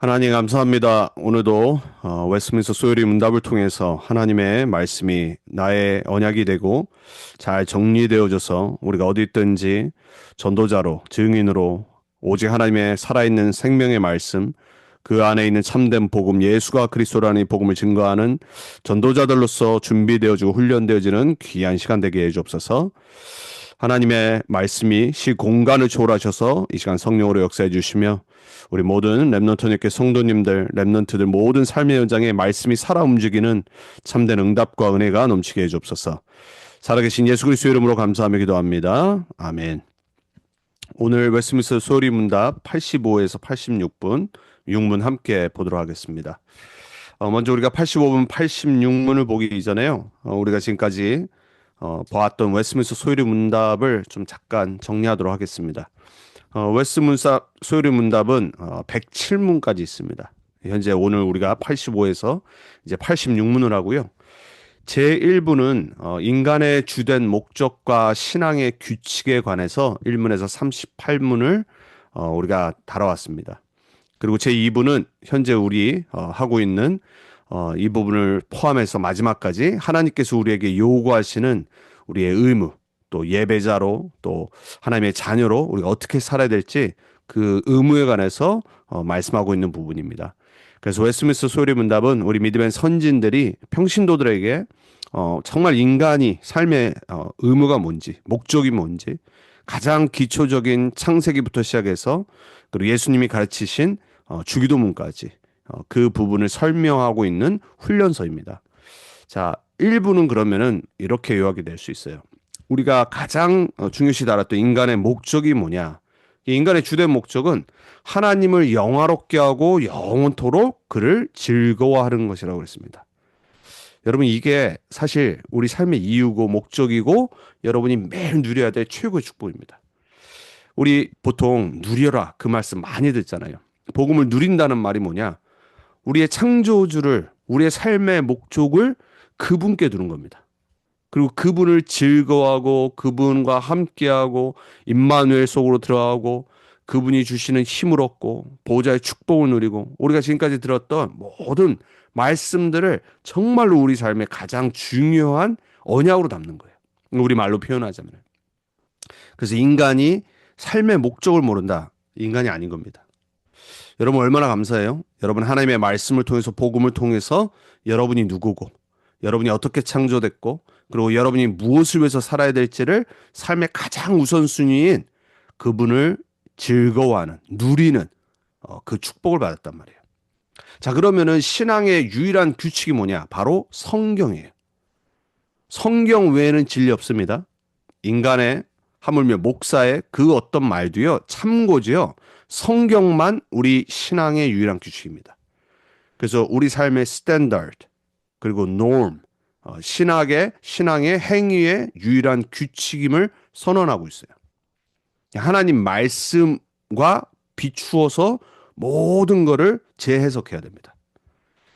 하나님 감사합니다. 오늘도 웨스트민스터 소요리 문답을 통해서 하나님의 말씀이 나의 언약이 되고 잘 정리되어져서 우리가 어디 있든지 전도자로 증인으로 오직 하나님의 살아있는 생명의 말씀 그 안에 있는 참된 복음 예수가 그리스도라는 이 복음을 증거하는 전도자들로서 준비되어지고 훈련되어지는 귀한 시간 되게 해주옵소서. 하나님의 말씀이 시공간을 초월하셔서 이 시간 성령으로 역사해 주시며 우리 모든 렘넌트님께 성도님들, 렘넌트들 모든 삶의 현장에 말씀이 살아 움직이는 참된 응답과 은혜가 넘치게 해주옵소서. 살아계신 예수 그리스도 이름으로 감사하며 기도합니다. 아멘. 오늘 웨스트민스터 소리 문답 85에서 86분 6문 함께 보도록 하겠습니다. 먼저 우리가 85분, 86문을 보기 이전에요. 우리가 지금까지 보았던 웨스트민스터 소리 문답을 좀 잠깐 정리하도록 하겠습니다. 웨스트민스터 소요리 문답은 107문까지 있습니다. 현재 오늘 우리가 85에서 이제 86문을 하고요. 제1부는 인간의 주된 목적과 신앙의 규칙에 관해서 1문에서 38문을 우리가 다뤄왔습니다. 그리고 제2부는 현재 우리 하고 있는 이 부분을 포함해서 마지막까지 하나님께서 우리에게 요구하시는 우리의 의무, 또 예배자로 또 하나님의 자녀로 우리가 어떻게 살아야 될지 그 의무에 관해서 말씀하고 있는 부분입니다. 그래서 웨스트민스터 소요리 문답은 우리 믿음의 선진들이 평신도들에게 정말 인간이 삶의 의무가 뭔지, 목적이 뭔지 가장 기초적인 창세기부터 시작해서 그리고 예수님이 가르치신 주기도문까지 그 부분을 설명하고 있는 훈련서입니다. 자, 1부는 그러면은 이렇게 요약이 될 수 있어요. 우리가 가장 중요시 다뤘던 인간의 목적이 뭐냐? 이 인간의 주된 목적은 하나님을 영화롭게 하고 영원토록 그를 즐거워하는 것이라고 그랬습니다. 여러분 이게 사실 우리 삶의 이유고 목적이고 여러분이 매일 누려야 될 최고의 축복입니다. 우리 보통 누려라 그 말씀 많이 듣잖아요. 복음을 누린다는 말이 뭐냐? 우리의 창조주를 우리의 삶의 목적을 그분께 두는 겁니다. 그리고 그분을 즐거워하고 그분과 함께하고 임마누엘 속으로 들어가고 그분이 주시는 힘을 얻고 보호자의 축복을 누리고 우리가 지금까지 들었던 모든 말씀들을 정말로 우리 삶의 가장 중요한 언약으로 담는 거예요. 우리 말로 표현하자면. 그래서 인간이 삶의 목적을 모른다. 인간이 아닌 겁니다. 여러분 얼마나 감사해요. 여러분 하나님의 말씀을 통해서 복음을 통해서 여러분이 누구고 여러분이 어떻게 창조됐고 그리고 여러분이 무엇을 위해서 살아야 될지를 삶의 가장 우선순위인 그분을 즐거워하는 누리는 그 축복을 받았단 말이에요. 자, 그러면은 신앙의 유일한 규칙이 뭐냐? 바로 성경이에요. 성경 외에는 진리 없습니다. 인간의 하물며 목사의 그 어떤 말도요 참고지요. 성경만 우리 신앙의 유일한 규칙입니다. 그래서 우리 삶의 스탠다드 그리고 norm 신앙의 행위의 유일한 규칙임을 선언하고 있어요. 하나님 말씀과 비추어서 모든 것을 재해석해야 됩니다.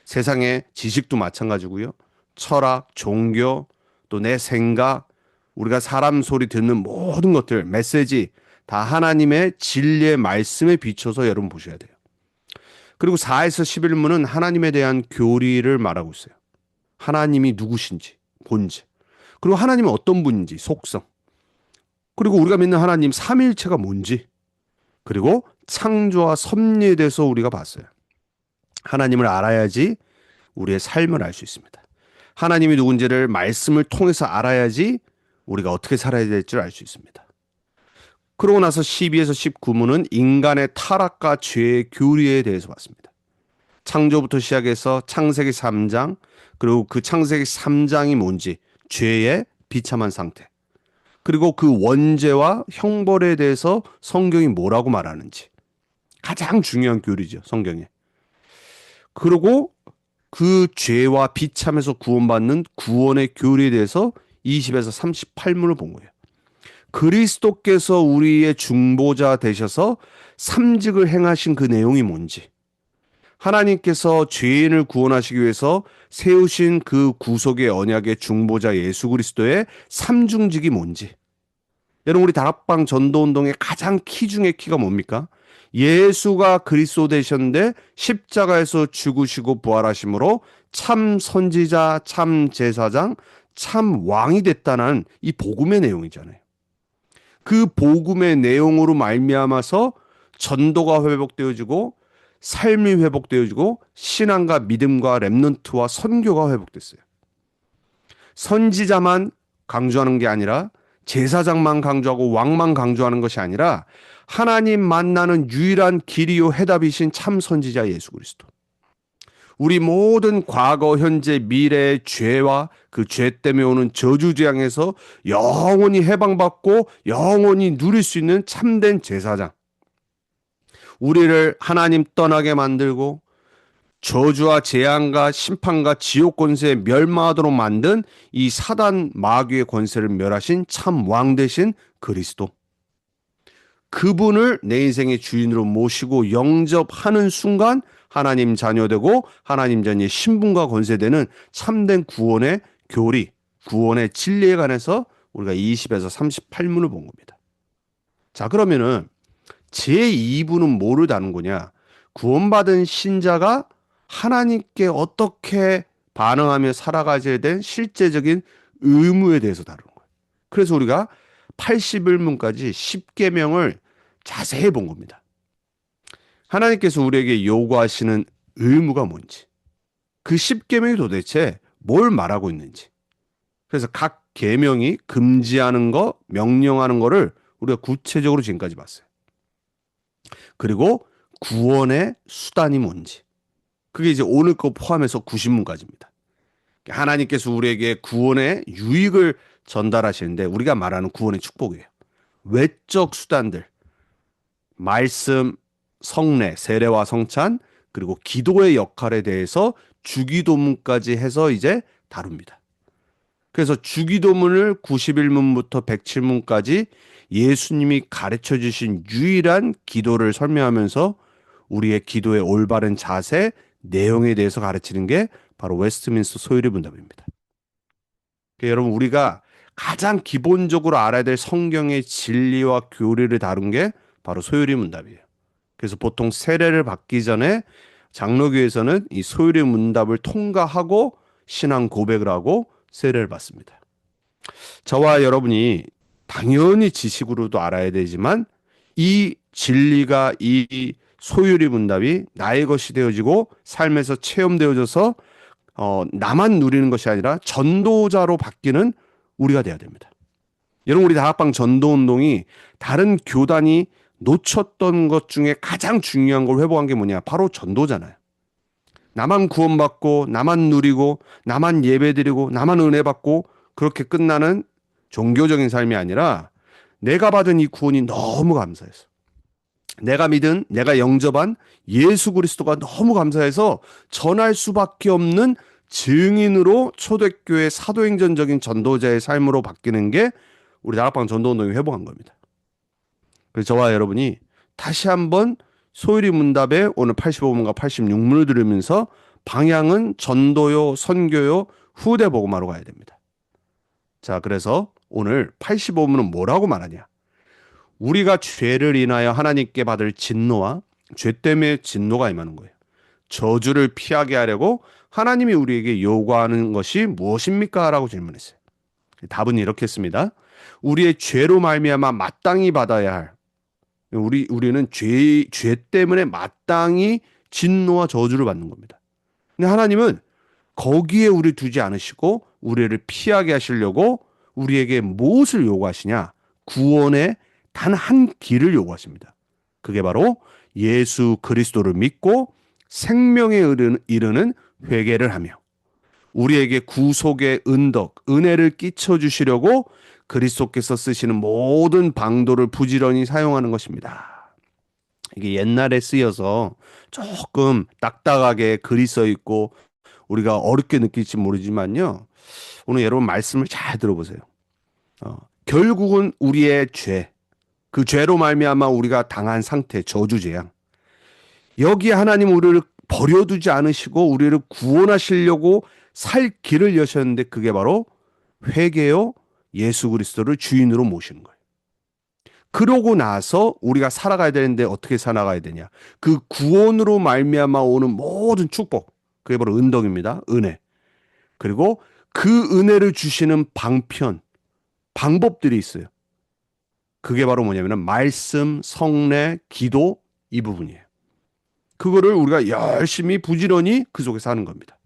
세상의 지식도 마찬가지고요. 철학, 종교, 또 내 생각, 우리가 사람 소리 듣는 모든 것들, 메시지 다 하나님의 진리의 말씀에 비춰서 여러분 보셔야 돼요. 그리고 4에서 11문은 하나님에 대한 교리를 말하고 있어요. 하나님이 누구신지, 본질. 그리고 하나님은 어떤 분인지, 속성. 그리고 우리가 믿는 하나님 삼위일체가 뭔지. 그리고 창조와 섭리에 대해서 우리가 봤어요. 하나님을 알아야지 우리의 삶을 알 수 있습니다. 하나님이 누군지를 말씀을 통해서 알아야지 우리가 어떻게 살아야 될지를 알 수 있습니다. 그러고 나서 12에서 19문은 인간의 타락과 죄의 교리에 대해서 봤습니다. 창조부터 시작해서 창세기 3장, 그리고 그 창세기 3장이 뭔지, 죄의 비참한 상태, 그리고 그 원죄와 형벌에 대해서 성경이 뭐라고 말하는지, 가장 중요한 교리죠, 성경에. 그리고 그 죄와 비참에서 구원받는 구원의 교리에 대해서 20에서 38문을 본 거예요. 그리스도께서 우리의 중보자 되셔서 삼직을 행하신 그 내용이 뭔지, 하나님께서 죄인을 구원하시기 위해서 세우신 그 구속의 언약의 중보자 예수 그리스도의 삼중직이 뭔지, 여러분, 우리 다락방 전도운동의 가장 키 중의 키가 뭡니까? 예수가 그리스도 되셨는데 십자가에서 죽으시고 부활하심으로 참 선지자, 참 제사장, 참 왕이 됐다는 이 복음의 내용이잖아요. 그 복음의 내용으로 말미암아서 전도가 회복되어지고 삶이 회복되어지고 신앙과 믿음과 렘넌트와 선교가 회복됐어요. 선지자만 강조하는 게 아니라 제사장만 강조하고 왕만 강조하는 것이 아니라 하나님 만나는 유일한 길이요 해답이신 참 선지자 예수 그리스도. 우리 모든 과거, 현재, 미래의 죄와 그 죄 때문에 오는 저주재앙에서 영원히 해방받고 영원히 누릴 수 있는 참된 제사장. 우리를 하나님 떠나게 만들고 저주와 재앙과 심판과 지옥 권세에 멸망하도록 만든 이 사단 마귀의 권세를 멸하신 참 왕 되신 그리스도. 그분을 내 인생의 주인으로 모시고 영접하는 순간 하나님 자녀되고 하나님 자녀의 신분과 권세되는 참된 구원의 교리, 구원의 진리에 관해서 우리가 20에서 38문을 본 겁니다. 자, 그러면은 제2부는 뭐를 다룬 거냐? 구원받은 신자가 하나님께 어떻게 반응하며 살아가야 된 실제적인 의무에 대해서 다루는 거예요. 그래서 우리가 81문까지 10계명을 자세히 본 겁니다. 하나님께서 우리에게 요구하시는 의무가 뭔지, 그 10계명이 도대체 뭘 말하고 있는지, 그래서 각 계명이 금지하는 거, 명령하는 거를 우리가 구체적으로 지금까지 봤어요. 그리고 구원의 수단이 뭔지, 그게 이제 오늘 거 포함해서 90문까지입니다. 하나님께서 우리에게 구원의 유익을 전달하시는데 우리가 말하는 구원의 축복이에요. 외적 수단들, 말씀, 성례, 세례와 성찬, 그리고 기도의 역할에 대해서 주기도문까지 해서 이제 다룹니다. 그래서 주기도문을 91문부터 107문까지 예수님이 가르쳐 주신 유일한 기도를 설명하면서 우리의 기도의 올바른 자세, 내용에 대해서 가르치는 게 바로 웨스트민스터 소요리 문답입니다. 그러니까 여러분, 우리가 가장 기본적으로 알아야 될 성경의 진리와 교리를 다룬 게 바로 소요리 문답이에요. 그래서 보통 세례를 받기 전에 장로교에서는 이 소요리 문답을 통과하고 신앙 고백을 하고 세례를 받습니다. 저와 여러분이 당연히 지식으로도 알아야 되지만 이 진리가 이 소유리 문답이 나의 것이 되어지고 삶에서 체험되어져서 나만 누리는 것이 아니라 전도자로 바뀌는 우리가 돼야 됩니다. 여러분, 우리 다락방 전도운동이 다른 교단이 놓쳤던 것 중에 가장 중요한 걸 회복한 게 뭐냐? 바로 전도잖아요. 나만 구원받고 나만 누리고 나만 예배드리고 나만 은혜 받고 그렇게 끝나는 종교적인 삶이 아니라 내가 받은 이 구원이 너무 감사해서, 내가 믿은, 내가 영접한 예수 그리스도가 너무 감사해서 전할 수밖에 없는 증인으로 초대교회 사도행전적인 전도자의 삶으로 바뀌는 게 우리 다락방 전도운동이 회복한 겁니다. 그래서 저와 여러분이 다시 한번 소유리 문답에 오늘 85문과 86문을 들으면서 방향은 전도요, 선교요, 후대 복음화로 가야 됩니다. 자, 그래서 오늘 85문은 뭐라고 말하냐? 우리가 죄를 인하여 하나님께 받을 진노와 죄 때문에 진노가 임하는 거예요. 저주를 피하게 하려고 하나님이 우리에게 요구하는 것이 무엇입니까? 라고 질문했어요. 답은 이렇게 했습니다. 우리의 죄로 말미암아 마땅히 받아야 할, 우리는 죄 때문에 마땅히 진노와 저주를 받는 겁니다. 근데 하나님은 거기에 우리 두지 않으시고 우리를 피하게 하시려고 우리에게 무엇을 요구하시냐? 구원의 단 한 길을 요구하십니다. 그게 바로 예수 그리스도를 믿고 생명에 이르는 회개를 하며 우리에게 구속의 은덕, 은혜를 끼쳐주시려고 그리스도께서 쓰시는 모든 방도를 부지런히 사용하는 것입니다. 이게 옛날에 쓰여서 조금 딱딱하게 글이 써 있고 우리가 어렵게 느낄지 모르지만요. 오늘 여러분 말씀을 잘 들어보세요. 결국은 우리의 죄, 그 죄로 말미암아 우리가 당한 상태, 저주 재앙. 여기에 하나님 우리를 버려두지 않으시고 우리를 구원하시려고 살 길을 여셨는데 그게 바로 회개요, 예수 그리스도를 주인으로 모시는 거예요. 그러고 나서 우리가 살아가야 되는데 어떻게 살아가야 되냐? 그 구원으로 말미암아 오는 모든 축복, 그게 바로 은덕입니다. 은혜. 그리고 그 은혜를 주시는 방편, 방법들이 있어요. 그게 바로 뭐냐면 말씀, 성례, 기도 이 부분이에요. 그거를 우리가 열심히 부지런히 그 속에 사는 겁니다.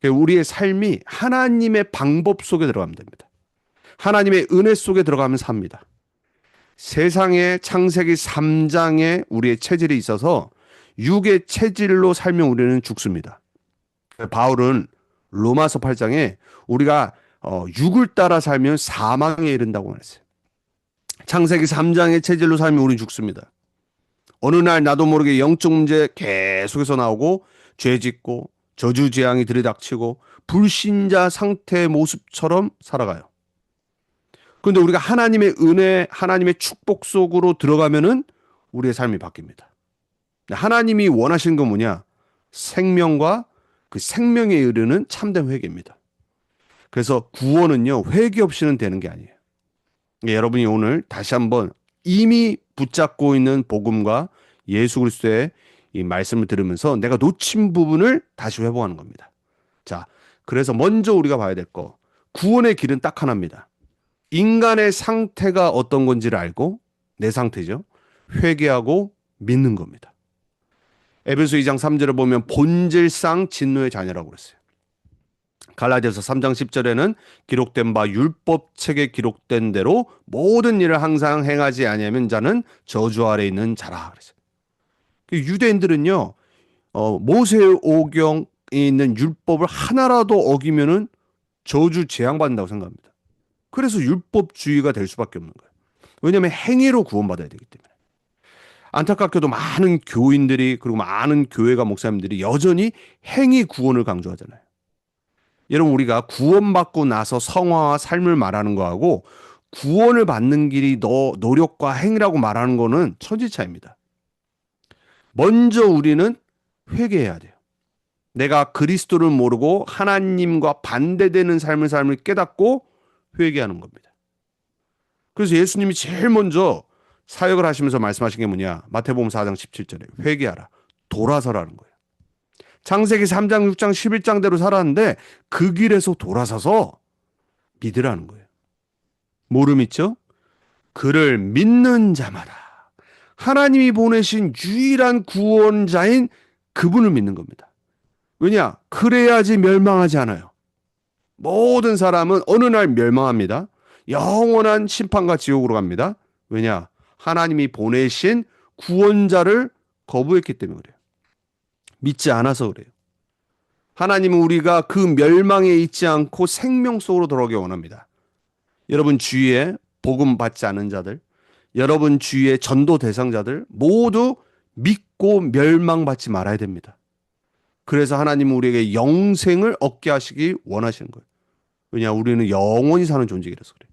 우리의 삶이 하나님의 방법 속에 들어가면 됩니다. 하나님의 은혜 속에 들어가면 삽니다. 세상에 창세기 3장에 우리의 체질이 있어서 육의 체질로 살면 우리는 죽습니다. 바울은 로마서 8장에 우리가 육을 따라 살면 사망에 이른다고 말했어요. 창세기 3장의 체질로 살면 우리는 죽습니다. 어느 날 나도 모르게 영적 문제 계속해서 나오고 죄 짓고 저주재앙이 들이닥치고 불신자 상태의 모습처럼 살아가요. 그런데 우리가 하나님의 은혜, 하나님의 축복 속으로 들어가면은 우리의 삶이 바뀝니다. 하나님이 원하시는 건 뭐냐? 생명과 그 생명에 이르는 참된 회개입니다. 그래서 구원은요, 회개 없이는 되는 게 아니에요. 여러분이 오늘 다시 한번 이미 붙잡고 있는 복음과 예수 그리스도의 이 말씀을 들으면서 내가 놓친 부분을 다시 회복하는 겁니다. 자, 그래서 먼저 우리가 봐야 될 거, 구원의 길은 딱 하나입니다. 인간의 상태가 어떤 건지를 알고, 내 상태죠. 회개하고 믿는 겁니다. 에베소 2장 3절을 보면 본질상 진노의 자녀라고 그랬어요. 갈라디아서 3장 10절에는 기록된 바 율법책에 기록된 대로 모든 일을 항상 행하지 아니하면 자는 저주 아래 있는 자라 그랬어요. 유대인들은요, 모세오경에 있는 율법을 하나라도 어기면은 저주 재앙받는다고 생각합니다. 그래서 율법주의가 될 수밖에 없는 거예요. 왜냐하면 행위로 구원받아야 되기 때문에. 안타깝게도 많은 교인들이 그리고 많은 교회가 목사님들이 여전히 행위 구원을 강조하잖아요. 여러분, 우리가 구원받고 나서 성화와 삶을 말하는 거하고 구원을 받는 길이 너 노력과 행위라고 말하는 거는 천지차이입니다. 먼저 우리는 회개해야 돼요. 내가 그리스도를 모르고 하나님과 반대되는 삶을 깨닫고 회개하는 겁니다. 그래서 예수님이 제일 먼저 사역을 하시면서 말씀하신 게 뭐냐? 마태복음 4장 17절에 회개하라, 돌아서라는 거예요. 창세기 3장, 6장, 11장대로 살았는데 그 길에서 돌아서서 믿으라는 거예요. 뭐를 믿죠? 그를 믿는 자마다. 하나님이 보내신 유일한 구원자인 그분을 믿는 겁니다. 왜냐? 그래야지 멸망하지 않아요. 모든 사람은 어느 날 멸망합니다. 영원한 심판과 지옥으로 갑니다. 왜냐? 하나님이 보내신 구원자를 거부했기 때문에 그래요. 믿지 않아서 그래요. 하나님은 우리가 그 멸망에 있지 않고 생명 속으로 돌아오기 원합니다. 여러분 주위에 복음 받지 않은 자들, 여러분 주위에 전도 대상자들 모두 믿고 멸망받지 말아야 됩니다. 그래서 하나님은 우리에게 영생을 얻게 하시기 원하시는 거예요. 왜냐? 우리는 영원히 사는 존재이라서 그래요.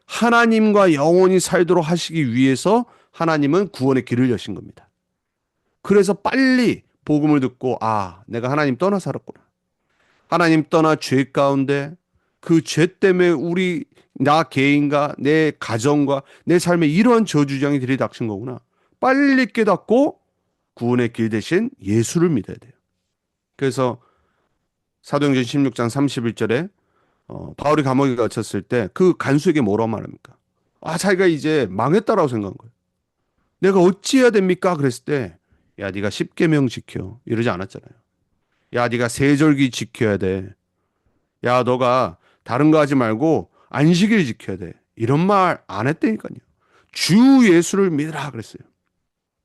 하나님과 영원히 살도록 하시기 위해서 하나님은 구원의 길을 여신 겁니다. 그래서 빨리 복음을 듣고 내가 하나님 떠나 살았구나. 하나님 떠나 죄 가운데 그 죄 때문에 나 개인과 내 가정과 내 삶에 이러한 저주장이 들이닥친 거구나. 빨리 깨닫고 구원의 길 대신 예수를 믿어야 돼요. 그래서 사도행전 16장 31절에 바울이 감옥에 갇혔을 때 그 간수에게 뭐라고 말합니까? 자기가 이제 망했다라고 생각한 거예요. 내가 어찌해야 됩니까? 그랬을 때 야, 네가 십계명 지켜. 이러지 않았잖아요. 야, 네가 세절기 지켜야 돼. 야, 너가 다른 거 하지 말고 안식일 지켜야 돼. 이런 말 안 했다니까요. 주 예수를 믿으라 그랬어요.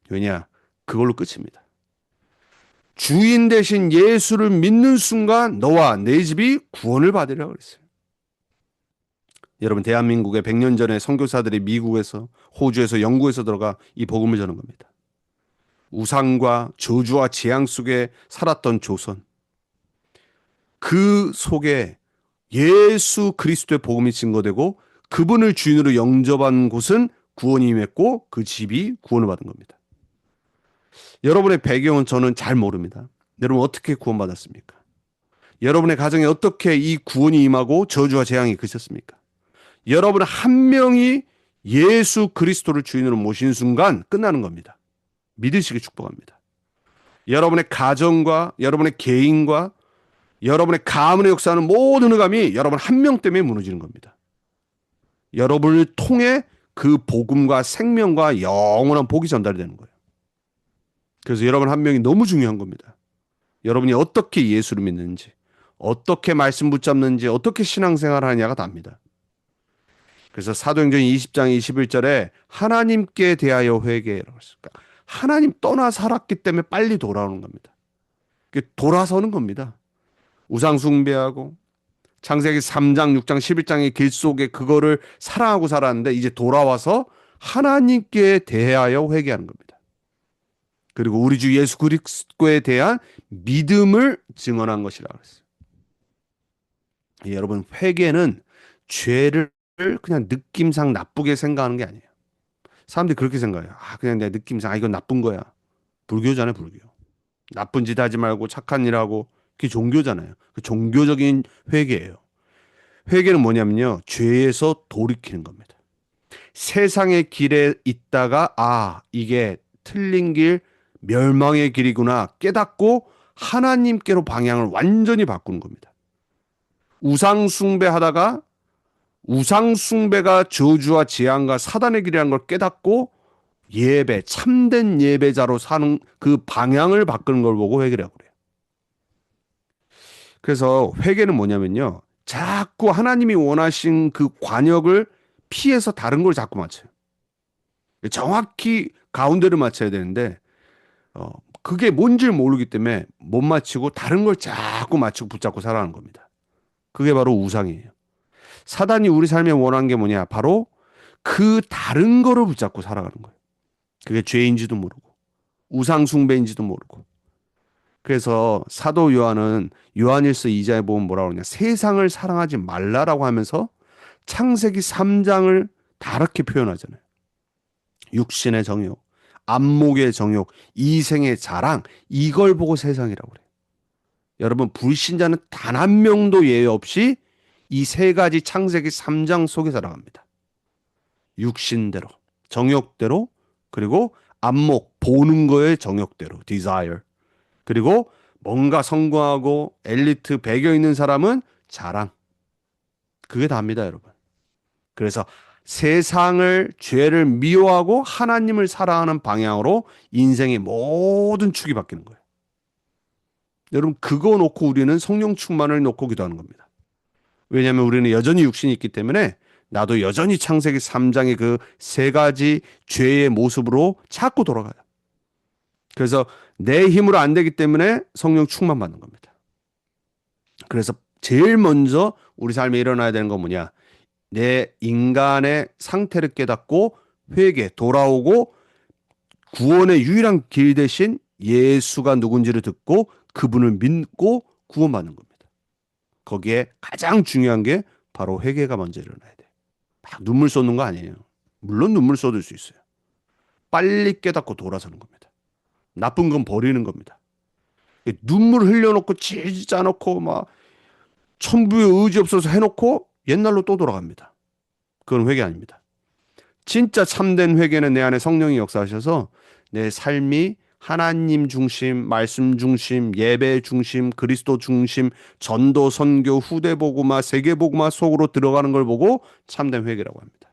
왜냐? 그걸로 끝입니다. 주인 대신 예수를 믿는 순간 너와 내 집이 구원을 받으리라 그랬어요. 여러분, 대한민국의 100년 전에 선교사들이 미국에서, 호주에서, 영국에서 들어가 이 복음을 전한 겁니다. 우상과 저주와 재앙 속에 살았던 조선, 그 속에 예수 그리스도의 복음이 증거되고 그분을 주인으로 영접한 곳은 구원이 임했고 그 집이 구원을 받은 겁니다. 여러분의 배경은 저는 잘 모릅니다. 여러분 어떻게 구원받았습니까? 여러분의 가정에 어떻게 이 구원이 임하고 저주와 재앙이 그쳤습니까? 여러분 한 명이 예수 그리스도를 주인으로 모신 순간 끝나는 겁니다. 믿으시기 축복합니다. 여러분의 가정과 여러분의 개인과 여러분의 가문의 역사는 모든 흑암이 여러분 한 명 때문에 무너지는 겁니다. 여러분을 통해 그 복음과 생명과 영원한 복이 전달이 되는 거예요. 그래서 여러분 한 명이 너무 중요한 겁니다. 여러분이 어떻게 예수를 믿는지, 어떻게 말씀 붙잡는지, 어떻게 신앙생활을 하느냐가 답니다. 그래서 사도행전 20장 21절에 하나님께 대하여 회개라고 했을까? 하나님 떠나 살았기 때문에 빨리 돌아오는 겁니다. 돌아서는 겁니다. 우상 숭배하고 창세기 3장, 6장, 11장의 길 속에 그거를 사랑하고 살았는데 이제 돌아와서 하나님께 대하여 회개하는 겁니다. 그리고 우리 주 예수 그리스도에 대한 믿음을 증언한 것이라고 했어요. 여러분, 회개는 죄를 그냥 느낌상 나쁘게 생각하는 게 아니에요. 사람들이 그렇게 생각해요. 그냥 내 느낌상 이건 나쁜 거야. 불교잖아요, 불교. 나쁜 짓 하지 말고 착한 일 하고 그게 종교잖아요. 그 종교적인 회개예요. 회개는 뭐냐면요, 죄에서 돌이키는 겁니다. 세상의 길에 있다가 이게 틀린 길, 멸망의 길이구나 깨닫고 하나님께로 방향을 완전히 바꾸는 겁니다. 우상 숭배하다가 우상 숭배가 저주와 재앙과 사단의 길이라는 걸 깨닫고 예배, 참된 예배자로 사는 그 방향을 바꾸는 걸 보고 회개라고 그래요. 그래서 회개는 뭐냐면요, 자꾸 하나님이 원하신 그 관역을 피해서 다른 걸 자꾸 맞춰요. 정확히 가운데를 맞춰야 되는데 그게 뭔지 모르기 때문에 못 맞추고 다른 걸 자꾸 맞추고 붙잡고 살아가는 겁니다. 그게 바로 우상이에요. 사단이 우리 삶에 원하는 게 뭐냐? 바로 그 다른 거를 붙잡고 살아가는 거예요. 그게 죄인지도 모르고 우상 숭배인지도 모르고. 그래서 사도 요한은 요한일서 2장에 보면 뭐라고 그러냐? 세상을 사랑하지 말라라고 하면서 창세기 3장을 다르게 표현하잖아요. 육신의 정욕, 안목의 정욕, 이생의 자랑, 이걸 보고 세상이라고 그래요. 여러분, 불신자는 단 한 명도 예외 없이 이 세 가지 창세기 3장 속에 살아갑니다. 육신대로, 정욕대로, 그리고 안목, 보는 거의 정욕대로, desire. 그리고 뭔가 성공하고 엘리트 배경 있는 사람은 자랑. 그게 다입니다, 여러분. 그래서 세상을, 죄를 미워하고 하나님을 사랑하는 방향으로 인생의 모든 축이 바뀌는 거예요. 여러분, 그거 놓고 우리는 성령 충만을 놓고 기도하는 겁니다. 왜냐하면 우리는 여전히 육신이 있기 때문에 나도 여전히 창세기 3장의 그 세 가지 죄의 모습으로 자꾸 돌아가요. 그래서 내 힘으로 안 되기 때문에 성령 충만 받는 겁니다. 그래서 제일 먼저 우리 삶에 일어나야 되는 건 뭐냐? 내 인간의 상태를 깨닫고 회개, 돌아오고 구원의 유일한 길 대신 예수가 누군지를 듣고 그분을 믿고 구원받는 겁니다. 거기에 가장 중요한 게 바로 회개가 먼저 일어나야 돼. 막 눈물 쏟는 거 아니에요. 물론 눈물 쏟을 수 있어요. 빨리 깨닫고 돌아서는 겁니다. 나쁜 건 버리는 겁니다. 눈물 흘려놓고 지지 짜놓고 막 천부의 의지 없어서 해놓고 옛날로 또 돌아갑니다. 그건 회개 아닙니다. 진짜 참된 회개는 내 안에 성령이 역사하셔서 내 삶이 하나님 중심, 말씀 중심, 예배 중심, 그리스도 중심, 전도, 선교, 후대 복음화, 세계 복음화 속으로 들어가는 걸 보고 참된 회개라고 합니다.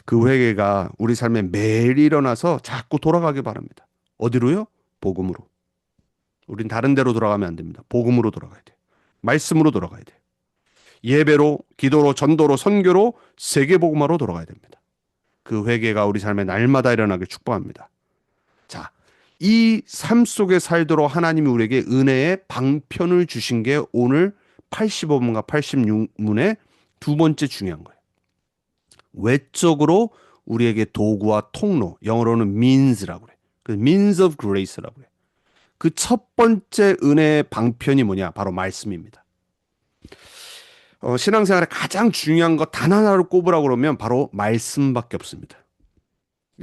그 회개가 우리 삶에 매일 일어나서 자꾸 돌아가길 바랍니다. 어디로요? 복음으로. 우린 다른 데로 돌아가면 안 됩니다. 복음으로 돌아가야 돼요. 말씀으로 돌아가야 돼요. 예배로, 기도로, 전도로, 선교로, 세계 복음화로 돌아가야 됩니다. 그 회개가 우리 삶에 날마다 일어나길 축복합니다. 자, 이 삶 속에 살도록 하나님이 우리에게 은혜의 방편을 주신 게 오늘 85문과 86문의 두 번째 중요한 거예요. 외적으로 우리에게 도구와 통로, 영어로는 means라고 그래요. 그 means of grace라고 그래요. 그 첫 번째 은혜의 방편이 뭐냐? 바로 말씀입니다. 신앙생활에 가장 중요한 거 단 하나를 꼽으라고 그러면 바로 말씀밖에 없습니다.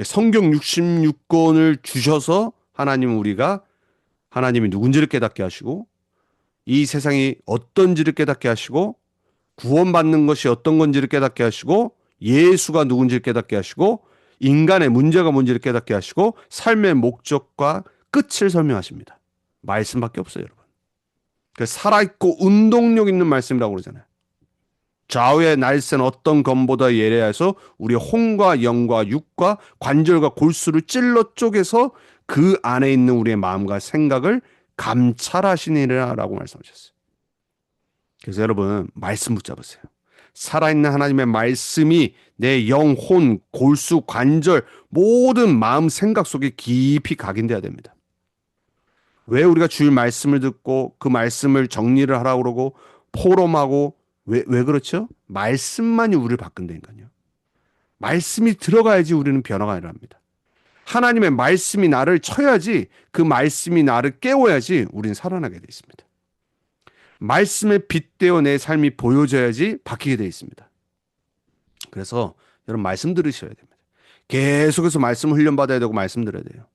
성경 66권을 주셔서 하나님이 누군지를 깨닫게 하시고 이 세상이 어떤지를 깨닫게 하시고 구원받는 것이 어떤 건지를 깨닫게 하시고 예수가 누군지를 깨닫게 하시고 인간의 문제가 뭔지를 깨닫게 하시고 삶의 목적과 끝을 설명하십니다. 말씀밖에 없어요, 여러분. 그 살아있고 운동력 있는 말씀이라고 그러잖아요. 좌우의 날쌘 어떤 검보다 예리해서 우리 혼과 영과 육과 관절과 골수를 찔러 쪼개서 그 안에 있는 우리의 마음과 생각을 감찰하시니라라고 말씀하셨어요. 그래서 여러분 말씀 붙잡으세요. 살아있는 하나님의 말씀이 내 영혼, 골수, 관절 모든 마음, 생각 속에 깊이 각인돼야 됩니다. 왜 우리가 주일 말씀을 듣고 그 말씀을 정리를 하라고 그러고 포럼하고 왜 그렇죠? 말씀만이 우리를 바꾼다니까요. 말씀이 들어가야지 우리는 변화가 일어납니다. 하나님의 말씀이 나를 쳐야지 그 말씀이 나를 깨워야지 우리는 살아나게 되어 있습니다. 말씀에 빗대어 내 삶이 보여져야지 바뀌게 되어 있습니다. 그래서 여러분 말씀 들으셔야 됩니다. 계속해서 말씀을 훈련받아야 되고 말씀 들어야 돼요.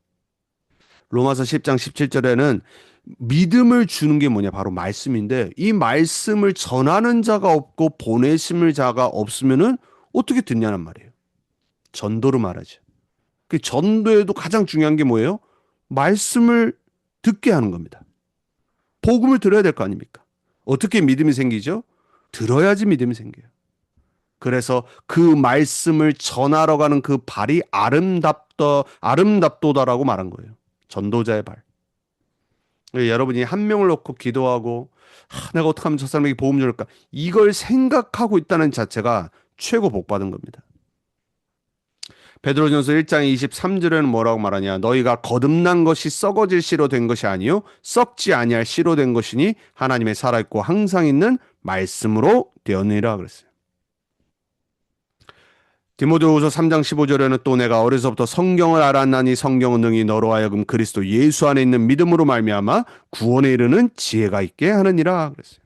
로마서 10장 17절에는 믿음을 주는 게 뭐냐? 바로 말씀인데 이 말씀을 전하는 자가 없고 보내심을 자가 없으면은 어떻게 듣냐는 말이에요. 전도로 말하죠. 그 전도에도 가장 중요한 게 뭐예요? 말씀을 듣게 하는 겁니다. 복음을 들어야 될 거 아닙니까? 어떻게 믿음이 생기죠? 들어야지 믿음이 생겨요. 그래서 그 말씀을 전하러 가는 그 발이 아름답도다라고 말한 거예요. 전도자의 발. 여러분이 한 명을 놓고 기도하고 내가 어떻게 하면 저 사람에게 복음 줄까? 이걸 생각하고 있다는 자체가 최고 복 받은 겁니다. 베드로전서 1장 23절에는 뭐라고 말하냐? 너희가 거듭난 것이 썩어질 씨로 된 것이 아니요 썩지 아니할 씨로 된 것이니 하나님의 살아있고 항상 있는 말씀으로 되었느니라 그랬어요. 디모데후서 3장 15절에는 또 내가 어려서부터 성경을 알았나니 성경은 능히 너로 하여금 그리스도 예수 안에 있는 믿음으로 말미암아 구원에 이르는 지혜가 있게 하느니라 그랬어요.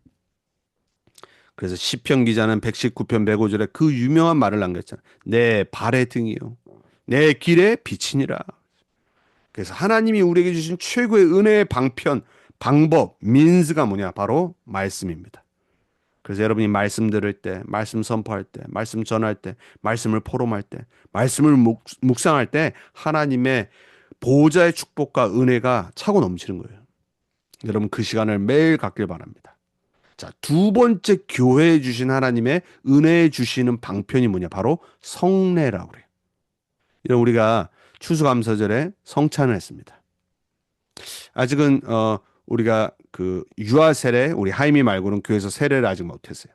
그래서 시편 기자는 119편 105절에 그 유명한 말을 남겼잖아요. 내 발의 등이요 내 길의 빛이니라. 그래서 하나님이 우리에게 주신 최고의 은혜의 방법, 민스가 뭐냐? 바로 말씀입니다. 그래서 여러분이 말씀 들을 때, 말씀 선포할 때, 말씀 전할 때, 말씀을 포럼할 때, 말씀을 묵상할 때 하나님의 보호자의 축복과 은혜가 차고 넘치는 거예요. 여러분 그 시간을 매일 갖길 바랍니다. 자, 두 번째 교회에 주신 하나님의 은혜에 주시는 방편이 뭐냐? 바로 성례라고 그래요. 이런 우리가 추수감사절에 성찬을 했습니다. 아직은 우리가 그 유아 세례, 우리 하이미 말고는 교회에서 세례를 아직 못했어요.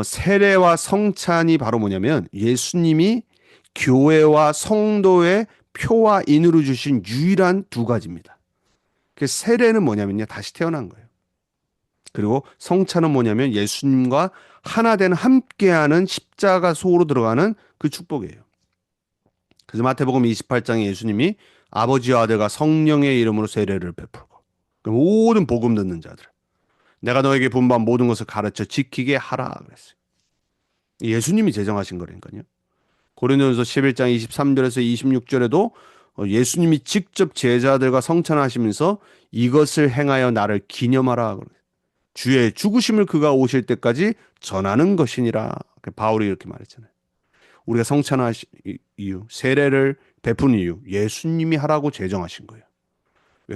세례와 성찬이 바로 뭐냐면 예수님이 교회와 성도의 표와 인으로 주신 유일한 두 가지입니다. 그 세례는 뭐냐면요, 다시 태어난 거예요. 그리고 성찬은 뭐냐면 예수님과 하나 된 함께하는 십자가 속으로 들어가는 그 축복이에요. 그래서 마태복음 28장에 예수님이 아버지와 아들과 성령의 이름으로 세례를 베풀고 모든 복음 듣는 자들 내가 너에게 분부한 모든 것을 가르쳐 지키게 하라 그랬어요. 예수님이 제정하신 거라니까요. 고린도전서 11장 23절에서 26절에도 예수님이 직접 제자들과 성찬하시면서 이것을 행하여 나를 기념하라 그랬어요. 주의 죽으심을 그가 오실 때까지 전하는 것이니라. 바울이 이렇게 말했잖아요. 우리가 성찬하신 이유, 세례를 베푼 이유, 예수님이 하라고 제정하신 거예요.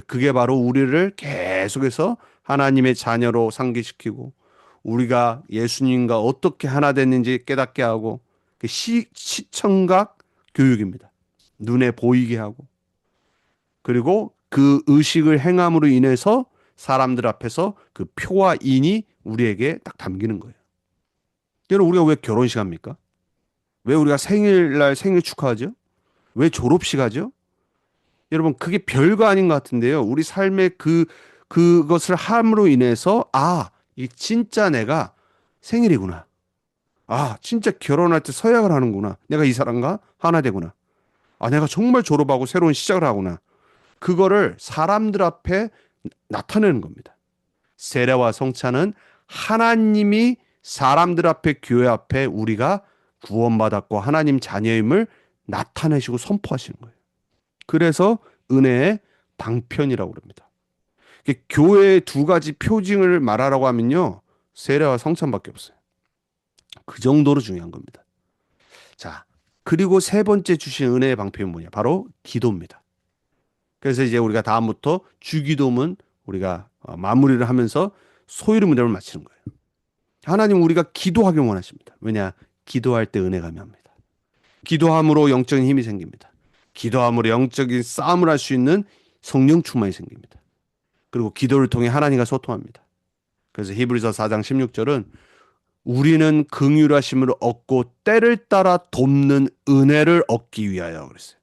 그게 바로 우리를 계속해서 하나님의 자녀로 상기시키고 우리가 예수님과 어떻게 하나 됐는지 깨닫게 하고 시청각 교육입니다. 눈에 보이게 하고 그리고 그 의식을 행함으로 인해서 사람들 앞에서 그 표와 인이 우리에게 딱 담기는 거예요. 여러분 우리가 왜 결혼식 합니까? 왜 우리가 생일날 생일 축하하죠? 왜 졸업식 하죠? 여러분 그게 별거 아닌 것 같은데요. 우리 삶의 그것을 함으로 인해서 이 진짜 내가 생일이구나. 진짜 결혼할 때 서약을 하는구나. 내가 이 사람과 하나 되구나. 내가 정말 졸업하고 새로운 시작을 하구나. 그거를 사람들 앞에 나타내는 겁니다. 세례와 성찬은 하나님이 사람들 앞에 교회 앞에 우리가 구원받았고 하나님 자녀임을 나타내시고 선포하시는 거예요. 그래서 은혜의 방편이라고 그럽니다. 교회의 두 가지 표징을 말하라고 하면요. 세례와 성찬밖에 없어요. 그 정도로 중요한 겁니다. 자, 그리고 세 번째 주신 은혜의 방편이 뭐냐? 바로 기도입니다. 그래서 이제 우리가 다음부터 주기도문 우리가 마무리를 하면서 소유리 문답을 마치는 거예요. 하나님 우리가 기도하길 원하십니다. 왜냐? 기도할 때 은혜가 임합니다. 기도함으로 영적인 힘이 생깁니다. 기도함으로 영적인 싸움을 할 수 있는 성령 충만이 생깁니다. 그리고 기도를 통해 하나님과 소통합니다. 그래서 히브리서 4장 16절은 우리는 긍휼하심을 얻고 때를 따라 돕는 은혜를 얻기 위하여 그랬어요.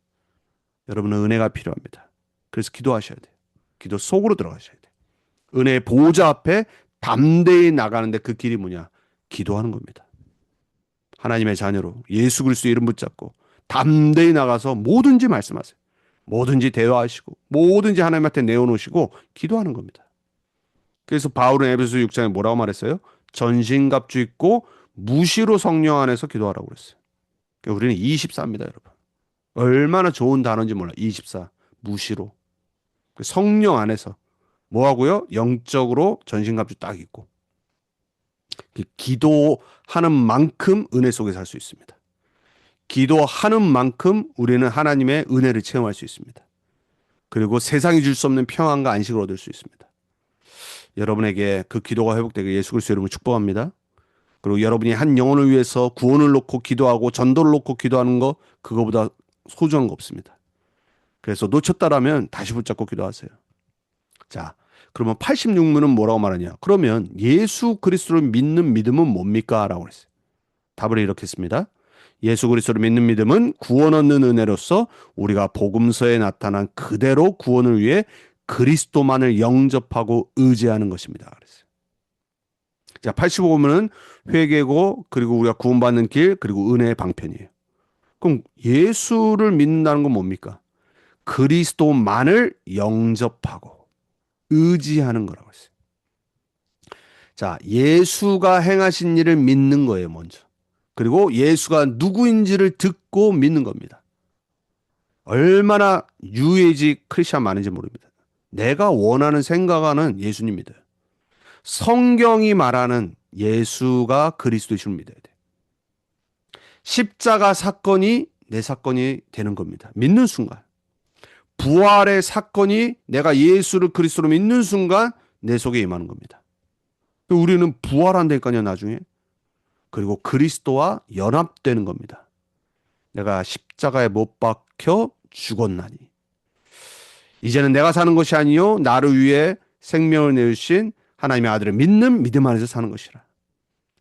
여러분은 은혜가 필요합니다. 그래서 기도하셔야 돼요. 기도 속으로 들어가셔야 돼요. 은혜의 보호자 앞에 담대히 나가는데 그 길이 뭐냐? 기도하는 겁니다. 하나님의 자녀로 예수 그리스도 이름 붙잡고 담대히 나가서 뭐든지 말씀하세요. 뭐든지 대화하시고 뭐든지 하나님한테 내어놓으시고 기도하는 겁니다. 그래서 바울은 에베소 6장에 뭐라고 말했어요? 전신갑주 입고 무시로 성령 안에서 기도하라고 그랬어요. 그러니까 우리는 24입니다, 여러분. 얼마나 좋은 단어인지 몰라. 24. 무시로. 성령 안에서 뭐 하고요? 영적으로 전신갑주 딱 입고 기도하는 만큼 은혜 속에 살 수 있습니다. 기도하는 만큼 우리는 하나님의 은혜를 체험할 수 있습니다. 그리고 세상이 줄 수 없는 평안과 안식을 얻을 수 있습니다. 여러분에게 그 기도가 회복되게 예수 그리스도 이름으로 축복합니다. 그리고 여러분이 한 영혼을 위해서 구원을 놓고 기도하고 전도를 놓고 기도하는 거 그거보다 소중한 거 없습니다. 그래서 놓쳤다라면 다시 붙잡고 기도하세요. 자, 그러면 86문은 뭐라고 말하냐? 그러면 예수 그리스도를 믿는 믿음은 뭡니까? 라고 그랬어요. 답을 이렇게 했습니다. 예수 그리스도를 믿는 믿음은 구원 얻는 은혜로서 우리가 복음서에 나타난 그대로 구원을 위해 그리스도만을 영접하고 의지하는 것입니다. 그랬어요. 자, 85문은 회개고 그리고 우리가 구원받는 길 그리고 은혜의 방편이에요. 그럼 예수를 믿는다는 건 뭡니까? 그리스도만을 영접하고 의지하는 거라고 했어요. 자, 예수가 행하신 일을 믿는 거예요, 먼저. 그리고 예수가 누구인지를 듣고 믿는 겁니다. 얼마나 유해지 크리스찬 많은지 모릅니다. 내가 원하는 생각하는 예수님 믿어요. 성경이 말하는 예수가 그리스도이심을 믿어야 돼요. 십자가 사건이 내 사건이 되는 겁니다. 믿는 순간. 부활의 사건이 내가 예수를 그리스도로 믿는 순간 내 속에 임하는 겁니다. 우리는 부활한다니까요, 나중에. 그리고 그리스도와 연합되는 겁니다. 내가 십자가에 못 박혀 죽었나니. 이제는 내가 사는 것이 아니요 나를 위해 생명을 내주신 하나님의 아들을 믿는 믿음 안에서 사는 것이라.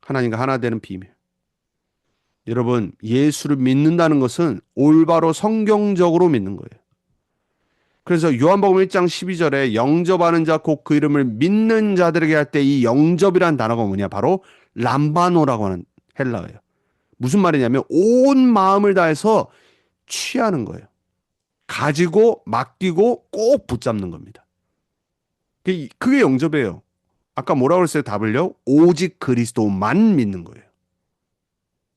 하나님과 하나 되는 비밀. 여러분, 예수를 믿는다는 것은 올바로 성경적으로 믿는 거예요. 그래서 요한복음 1장 12절에 영접하는 자 곧 그 이름을 믿는 자들에게 할 때 이 영접이라는 단어가 뭐냐? 바로 람바노라고 하는 헬라어예요. 무슨 말이냐면 온 마음을 다해서 취하는 거예요. 가지고 맡기고 꼭 붙잡는 겁니다. 그게 영접이에요. 아까 뭐라고 그랬어요? 답을요? 오직 그리스도만 믿는 거예요.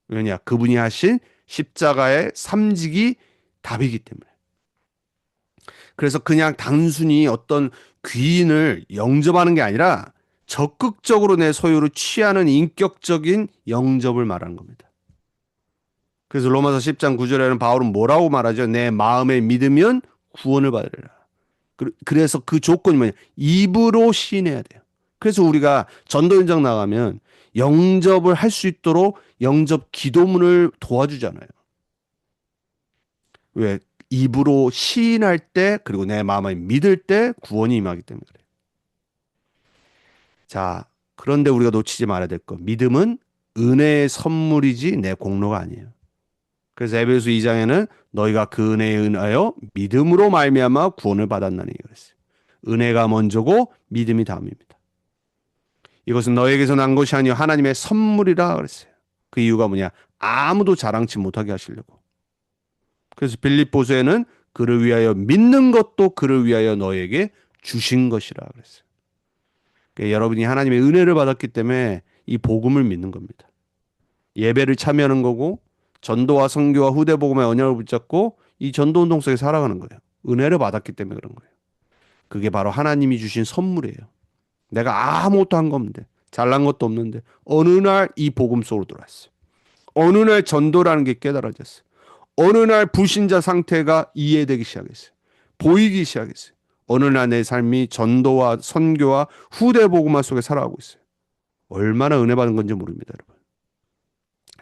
왜냐? 그분이 하신 십자가의 삼직이 답이기 때문에. 그래서 그냥 단순히 어떤 귀인을 영접하는 게 아니라 적극적으로 내 소유를 취하는 인격적인 영접을 말하는 겁니다. 그래서 로마서 10장 9절에는 바울은 뭐라고 말하죠? 내 마음에 믿으면 구원을 받으리라. 그래서 그 조건이 뭐냐? 입으로 시인해야 돼요. 그래서 우리가 전도 현장 나가면 영접을 할 수 있도록 영접 기도문을 도와주잖아요. 왜? 입으로 시인할 때 그리고 내 마음에 믿을 때 구원이 임하기 때문에 그래요. 자, 그런데 우리가 놓치지 말아야 될 거. 믿음은 은혜의 선물이지 내 공로가 아니에요. 그래서 에베소 2장에는 너희가 그 은혜에 은하여 믿음으로 말미암아 구원을 받았나니 그랬어요. 은혜가 먼저고 믿음이 다음입니다. 이것은 너에게서 난 것이 아니요 하나님의 선물이라 그랬어요. 그 이유가 뭐냐? 아무도 자랑치 못하게 하시려고. 그래서 빌립보서에는 그를 위하여 믿는 것도 그를 위하여 너에게 주신 것이라 그랬어요. 그러니까 여러분이 하나님의 은혜를 받았기 때문에 이 복음을 믿는 겁니다. 예배를 참여하는 거고 전도와 선교와 후대 복음의 언약을 붙잡고 이 전도 운동 속에 살아가는 거예요. 은혜를 받았기 때문에 그런 거예요. 그게 바로 하나님이 주신 선물이에요. 내가 아무것도 한 거 없는데 잘난 것도 없는데 어느 날 이 복음 속으로 들어왔어요. 어느 날 전도라는 게 깨달아졌어요. 어느 날 불신자 상태가 이해되기 시작했어요. 보이기 시작했어요. 어느 날 내 삶이 전도와 선교와 후대 복음화 속에 살아가고 있어요. 얼마나 은혜 받은 건지 모릅니다, 여러분.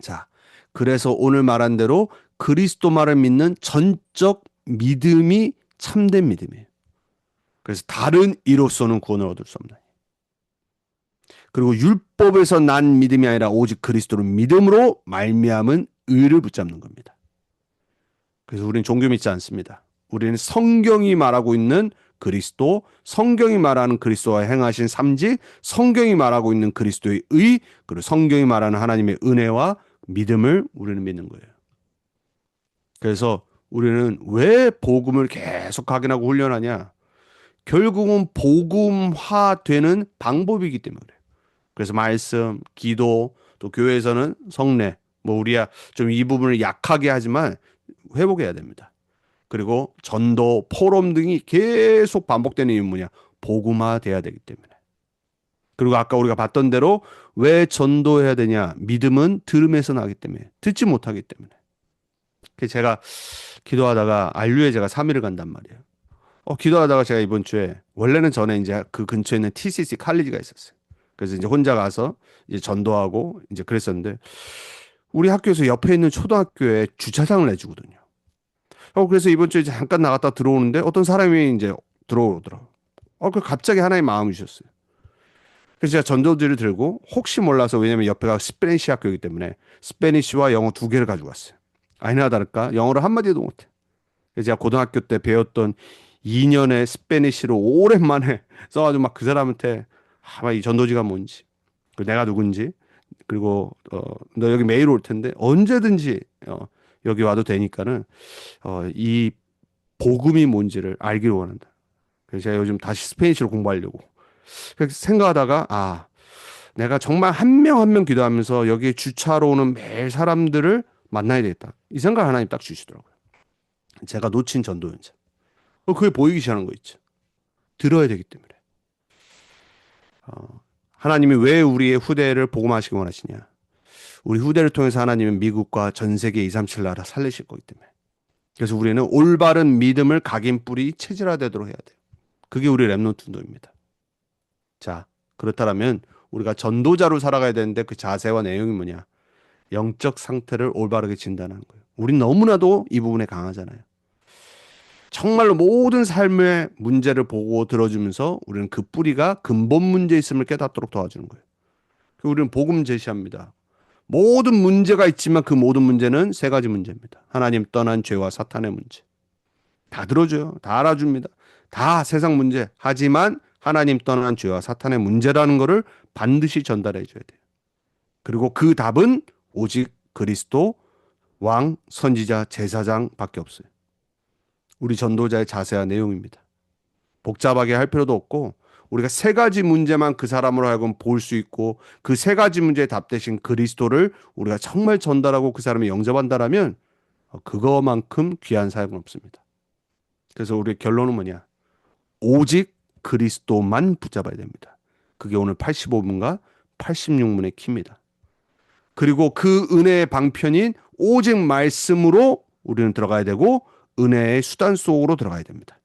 자, 그래서 오늘 말한 대로 그리스도만을 믿는 전적 믿음이 참된 믿음이에요. 그래서 다른 이로서는 구원을 얻을 수 없나니. 그리고 율법에서 난 믿음이 아니라 오직 그리스도를 믿음으로 말미암은 의를 붙잡는 겁니다. 그래서 우리는 종교 믿지 않습니다. 우리는 성경이 말하고 있는 그리스도, 성경이 말하는 그리스도와 행하신 삼직, 성경이 말하고 있는 그리스도의 의, 그리고 성경이 말하는 하나님의 은혜와 믿음을 우리는 믿는 거예요. 그래서 우리는 왜 복음을 계속 확인하고 훈련하냐? 결국은 복음화되는 방법이기 때문에 그래요. 그래서 말씀, 기도, 또 교회에서는 성례, 뭐 우리야 좀 이 부분을 약하게 하지만 회복해야 됩니다. 그리고 전도, 포럼 등이 계속 반복되는 이유는 뭐냐? 복음화돼야 되기 때문에. 그리고 아까 우리가 봤던 대로 왜 전도해야 되냐? 믿음은 들음에서 나기 때문에, 듣지 못하기 때문에. 그래서 제가 기도하다가 안류에 제가 3일을 간단 말이에요. 기도하다가 제가 이번 주에 원래는 전에 이제 그 근처에 있는 TCC 칼리지가 있었어요. 그래서 이제 혼자 가서 이제 전도하고 이제 그랬었는데 우리 학교에서 옆에 있는 초등학교에 주차장을 내주거든요. 그래서 이번 주에 잠깐 나갔다 들어오는데 어떤 사람이 이제 들어오더라고요. 그 갑자기 하나의 마음이 주셨어요. 그래서 제가 전도지를 들고 혹시 몰라서 왜냐면 옆에가 스페니시 학교이기 때문에 스페니시와 영어 두 개를 가지고 왔어요. 아니나 다를까 영어를 한마디도 못해. 그래서 제가 고등학교 때 배웠던 2년의 스페니시로 오랜만에 써가지고 막 그 사람한테 이 전도지가 뭔지, 내가 누군지, 그리고 너 여기 매일 올 텐데 언제든지 여기 와도 되니까는 이 복음이 뭔지를 알기를 원한다. 그래서 제가 요즘 다시 스페니쉬로 공부하려고 그렇게 생각하다가 내가 정말 한 명 한 명 기도하면서 여기에 주차로 오는 매일 사람들을 만나야 되겠다. 이 생각 하나님 딱 주시더라고요. 제가 놓친 전도 현장. 그게 보이기 시작하는 거 있죠. 들어야 되기 때문에. 하나님이 왜 우리의 후대를 복음하시기 원하시냐? 우리 후대를 통해서 하나님은 미국과 전 세계 237 나라 살리실 거기 때문에. 그래서 우리는 올바른 믿음을 각인 뿌리 체질화되도록 해야 돼요. 그게 우리 랩넌트 운동입니다. 자, 그렇다면 우리가 전도자로 살아가야 되는데 그 자세와 내용이 뭐냐? 영적 상태를 올바르게 진단하는 거예요. 우린 너무나도 이 부분에 강하잖아요. 정말로 모든 삶의 문제를 보고 들어주면서 우리는 그 뿌리가 근본 문제에 있음을 깨닫도록 도와주는 거예요. 우리는 복음 제시합니다. 모든 문제가 있지만 그 모든 문제는 세 가지 문제입니다. 하나님 떠난 죄와 사탄의 문제. 다 들어줘요. 다 알아줍니다. 다 세상 문제. 하지만 하나님 떠난 죄와 사탄의 문제라는 것을 반드시 전달해 줘야 돼요. 그리고 그 답은 오직 그리스도, 왕, 선지자, 제사장밖에 없어요. 우리 전도자의 자세한 내용입니다. 복잡하게 할 필요도 없고 우리가 세 가지 문제만 그 사람으로 하여금 볼 수 있고 그 세 가지 문제의 답 대신 그리스도를 우리가 정말 전달하고 그 사람이 영접한다라면 그거만큼 귀한 사역은 없습니다. 그래서 우리의 결론은 뭐냐? 오직 그리스도만 붙잡아야 됩니다. 그게 오늘 85분과 86분의 키입니다. 그리고 그 은혜의 방편인 오직 말씀으로 우리는 들어가야 되고 은혜의 수단 속으로 들어가야 됩니다.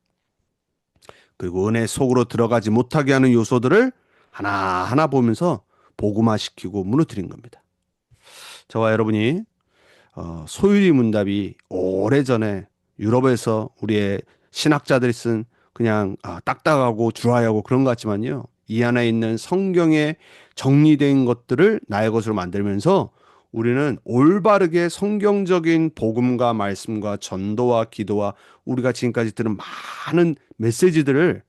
그리고 은혜 속으로 들어가지 못하게 하는 요소들을 하나하나 보면서 복음화시키고 무너뜨린 겁니다. 저와 여러분이 소유리 문답이 오래전에 유럽에서 우리의 신학자들이 쓴 그냥 딱딱하고 드라이하고 그런 것 같지만요. 이 안에 있는 성경에 정리된 것들을 나의 것으로 만들면서 우리는 올바르게 성경적인 복음과 말씀과 전도와 기도와 우리가 지금까지 들은 많은 메시지들을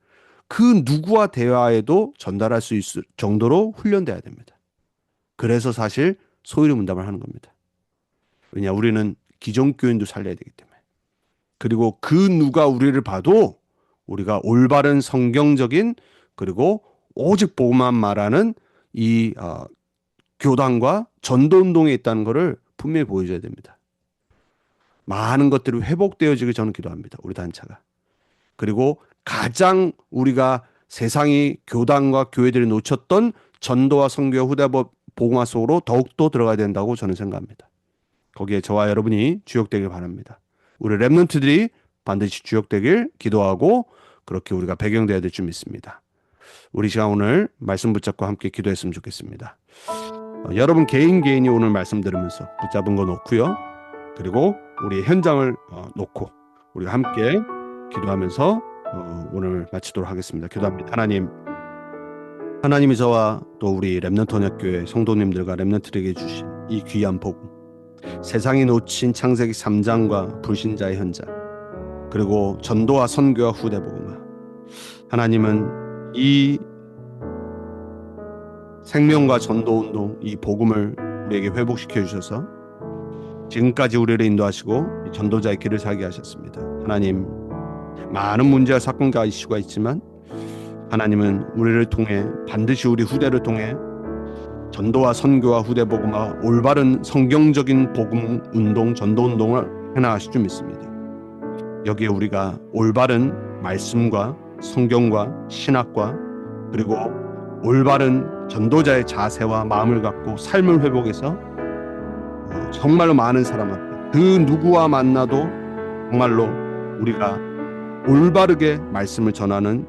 그 누구와 대화에도 전달할 수 있을 정도로 훈련돼야 됩니다. 그래서 사실 소유리 문답을 하는 겁니다. 왜냐, 우리는 기존 교인도 살려야 되기 때문에. 그리고 그 누가 우리를 봐도 우리가 올바른 성경적인 그리고 오직 복음만 말하는 이 교단과 전도운동에 있다는 것을 분명히 보여줘야 됩니다. 많은 것들이 회복되어지길 저는 기도합니다. 우리 단체가. 그리고 가장 우리가 세상이 교단과 교회들이 놓쳤던 전도와 선교 후대법 복음화 속으로 더욱더 들어가야 된다고 저는 생각합니다. 거기에 저와 여러분이 주역되길 바랍니다. 우리 렘넌트들이 반드시 주역되길 기도하고 그렇게 우리가 배경되어야 될 줄 믿습니다. 우리 시간 오늘 말씀 붙잡고 함께 기도했으면 좋겠습니다. 여러분 개인이 오늘 말씀 들으면서 붙잡은 거 놓고요. 그리고 우리의 현장을 놓고 우리가 함께 기도하면서 오늘 마치도록 하겠습니다. 기도합니다. 하나님이 저와 또 우리 렘넌트 언약교회 성도님들과 렘넌트에게 주신 이 귀한 복음, 세상이 놓친 창세기 3장과 불신자의 현장, 그리고 전도와 선교와 후대 복음화, 하나님은 이 생명과 전도 운동, 이 복음을 우리에게 회복시켜 주셔서 지금까지 우리를 인도하시고 전도자의 길을 살게 하셨습니다. 하나님, 많은 문제와 사건과 이슈가 있지만 하나님은 우리를 통해 반드시 우리 후대를 통해 전도와 선교와 후대 복음화, 올바른 성경적인 복음 운동, 전도 운동을 해나가실 줄 믿습니다. 여기에 우리가 올바른 말씀과 성경과 신학과 그리고 올바른 전도자의 자세와 마음을 갖고 삶을 회복해서 정말로 많은 사람 앞에 그 누구와 만나도 정말로 우리가 올바르게 말씀을 전하는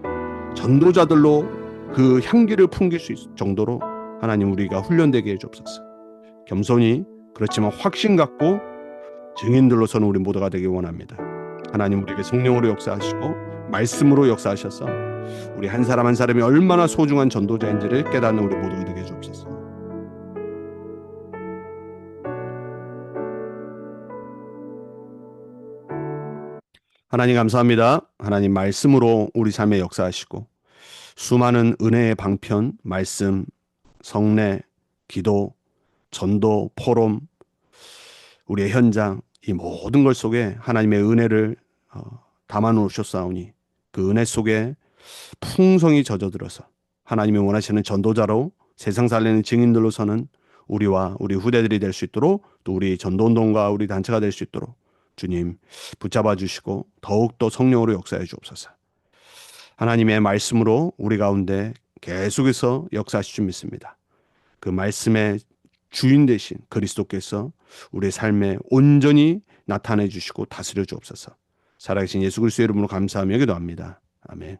전도자들로 그 향기를 풍길 수 있을 정도로 하나님 우리가 훈련되게 해주옵소서. 겸손히 그렇지만 확신 갖고 증인들로서는 우리 모두가 되길 원합니다. 하나님 우리에게 성령으로 역사하시고 말씀으로 역사하셔서 우리 한 사람 한 사람이 얼마나 소중한 전도자인지를 깨닫는 우리 모두가 되게 해주옵소서. 하나님 감사합니다. 하나님 말씀으로 우리 삶에 역사하시고 수많은 은혜의 방편, 말씀, 성례, 기도, 전도, 포럼, 우리의 현장, 이 모든 것 속에 하나님의 은혜를 담아 놓으셨사오니 그 은혜 속에 풍성히 젖어들어서 하나님이 원하시는 전도자로 세상 살리는 증인들로서는 우리와 우리 후대들이 될 수 있도록 또 우리 전도운동과 우리 단체가 될 수 있도록 주님 붙잡아 주시고 더욱더 성령으로 역사해 주옵소서. 하나님의 말씀으로 우리 가운데 계속해서 역사하실 줄 믿습니다. 그 말씀의 주인 되신 그리스도께서 우리의 삶에 온전히 나타내 주시고 다스려 주옵소서. 살아계신 예수 그리스도의 이름으로 감사하며 기도합니다. 아멘.